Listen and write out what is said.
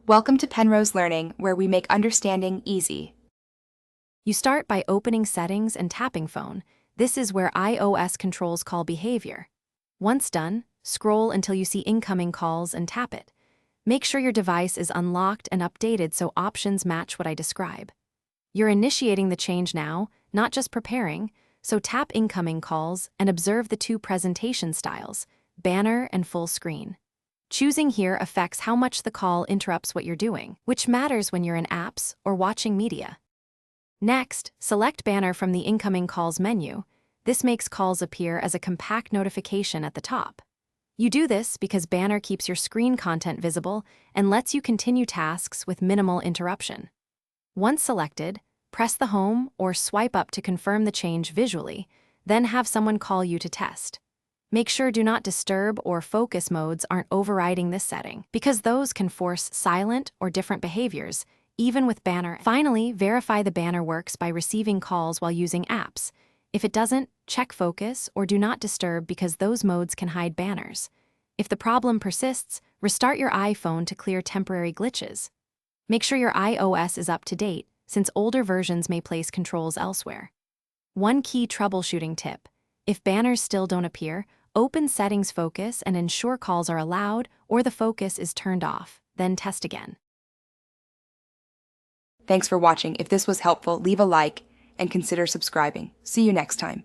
Welcome to Penrose Learning, where we make understanding easy. You start by opening Settings and tapping Phone. This is where iOS controls call behavior. Once done, scroll until you see incoming calls and tap it. Make sure your device is unlocked and updated so options match what I describe. You're initiating the change now, not just preparing, so tap incoming calls and observe the two presentation styles, banner and full screen. Choosing here affects how much the call interrupts what you're doing, which matters when you're in apps or watching media. Next, select Banner from the Incoming Calls menu. This makes calls appear as a compact notification at the top. You do this because Banner keeps your screen content visible and lets you continue tasks with minimal interruption. Once selected, press the home or swipe up to confirm the change visually, then have someone call you to test. Make sure Do Not Disturb or Focus modes aren't overriding this setting, because those can force silent or different behaviors, even with Banner. Finally, verify the Banner works by receiving calls while using apps. If it doesn't, check Focus or Do Not Disturb because those modes can hide banners. If the problem persists, restart your iPhone to clear temporary glitches. Make sure your iOS is up to date, since older versions may place controls elsewhere. One key troubleshooting tip: if banners still don't appear, open Settings Focus and ensure calls are allowed or the focus is turned off, then test again. Thanks for watching. If this was helpful, leave a like and consider subscribing. See you next time.